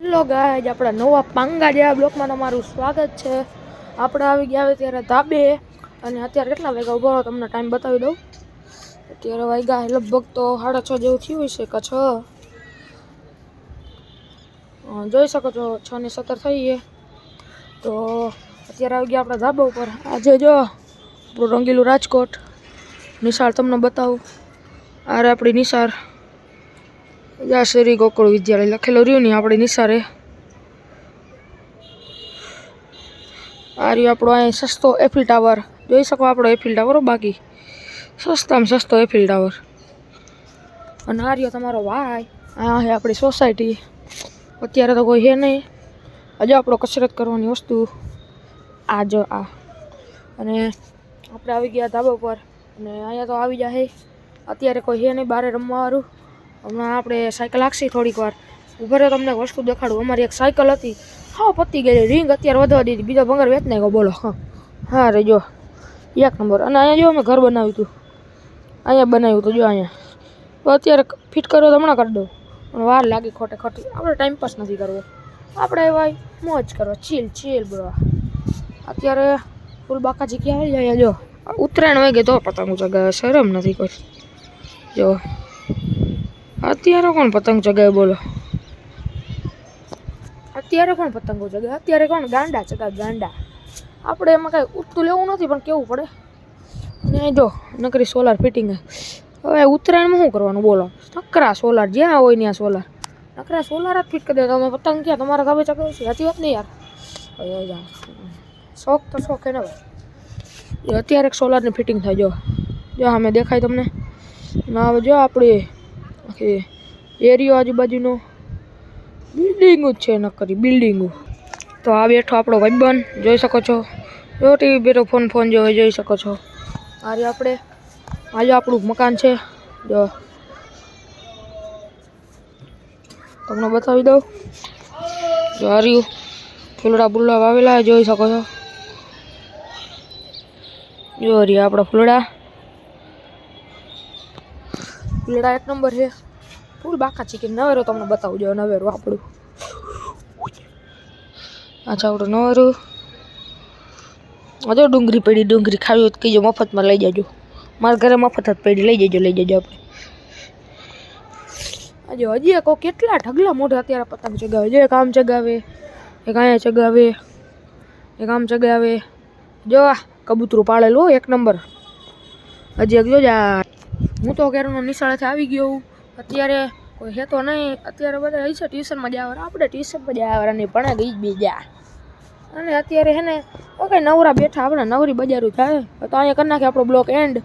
Hello guys, આપણા નવા પાંગા જેવા બ્લોકમાં તમારું સ્વાગત છે। આપણે આવી ગયા ત્યારે ધાબે અને અત્યારે કેટલા વાગ્યા ઉભો તમને ટાઈમ બતાવી દઉં। અત્યારે વાગ્યા લગભગ તો 6:30 જેવું થયું છે કે 6 જોઈ શકો છો 6:17 થઈ છે। તો અત્યારે આવી ગયા આપણા ધાબા ઉપર। આજે જો આપણું રંગીલું રાજકોટ નિશાળ તમને બતાવું। આ આપણી નિશાળ શેરી ગોકુળ વિદ્યાલય લખેલું રહ્યું ને આપણી નિશાળે। આ રહ્યો આપણો અહીં સસ્તો એફિલ ટાવર, જોઈ શકો આપણો એફિલ ટાવર, બાકી સસ્તામાં સસ્તો એફિલ ટાવર। અને આ રહ્યો તમારો ભાઈ, આ છે આપણી સોસાયટી। અત્યારે તો કોઈ છે નહીં, હજુ આપણો કસરત કરવાની વસ્તુ આ જો આ। અને આપણે આવી ગયા ધાબા પર અને અહીંયા તો આવી જાય અત્યારે કોઈ છે નહીં બહાર રમવાવાળું। હમણાં આપણે સાયકલ હાંકશી થોડીક વાર, ઉભા રહો તમને વસ્તુ દેખાડું। અમારી એક સાયકલ હતી, હા પતી ગયેલી, રિંગ અત્યારે વધવા દીધી, બીજો ભંગાર વેચ નાખ્યો, બોલો। હા રે જો 1 નંબર। અને અહીંયા જો અમે ઘર બનાવ્યું હતું, અહીંયા બનાવ્યું હતું જો અહીંયા, તો અત્યારે ફિટ કર્યો તો હમણાં કરી દઉં, પણ વાર લાગી ખોટે ખોટી। આપણે ટાઈમપાસ નથી કરવો, આપણે ભાઈ મોજ કરવા, ચીલ બ્રો। અત્યારે ફૂલ બાકાજી ક્યાં આવી જાય જો, ઉત્તરાયણ વાગે તો પતંગ ચગાવે, શરમ નથી કોઈ। જો અત્યારે કોણ પતંગ ચગાવે બોલો, અત્યારે કોણ પતંગો ચગાવે, અત્યારે કોણ ગાંડા ચગાવે, ગાંડા। આપણે એમાં કાંઈ ઉઠતું લેવું નથી, પણ કેવું પડે। અને જો નકરી સોલાર ફિટિંગ, હવે ઉત્તરાયણમાં શું કરવાનું બોલો, નકરા સોલાર, જ્યાં હોય ત્યાં સોલાર, નકરા સોલાર જ ફિટ કરી દે। તમે પતંગ ક્યાં તમારા ધાબે ચગાવો છો, સાચી વાત નહીં યાર, શોખ તો શોખ હે ને ભાઈ। અત્યારે સોલારની ફિટિંગ થાય જો અમે દેખાય તમને ના, હવે જો આપણે એરિયો આજુબાજુનો બિલ્ડિંગો જ છે, નકરી બિલ્ડિંગો। તો આ બેઠો આપણો ભાઈબંધ, જોઈ શકો છો, જો ટીવી બેઠો ફોન જોઈ શકો છો। આજે આપણે આજે આપણું મકાન છે, જો તમને બતાવી દઉં। જો આ રહ્યું ફૂલડા બુલડા વાવેલા જોઈ શકો છો, જો રહ્યા આપણા ફૂલડા 1 નંબર છે। ફૂલ બાકા ચીકી નવેરો તમને બતાવું, જો નવેરું આપણું, અચ્છા આપણું નવેરું। હજો ડુંગળી પડી, ડુંગળી ખાવી હોય તો કીજો, મફતમાં લઈ જાજો, મારા ઘરે મફત જ પડી, લઈ જજો આપણે। આજે હજી કહો કેટલા ઢગલા મોઢે અત્યારે પતંગ ચગાવે, જો એક આમ ચગાવે, એક અહીંયા ચગાવે, એક આમ ચગાવે, જો આ કબૂતરું પાળેલું 1 નંબર। હજી એક જોજા, હું તો ક્યારનો નિશાળેથી આવી ગયો હું, અત્યારે કોઈ હે તો નહીં, અત્યારે બધા હશે ટ્યુશનમાં જવા, આપણે ટ્યુશનમાં જવા નહીં, ભણે ગઈ જ બીજા। અને અત્યારે હે ને કંઈ નવરા બેઠા, આપણે નવરી બજારું થાય તો અહીંયા કરી નાખે આપણો બ્લોક એન્ડ।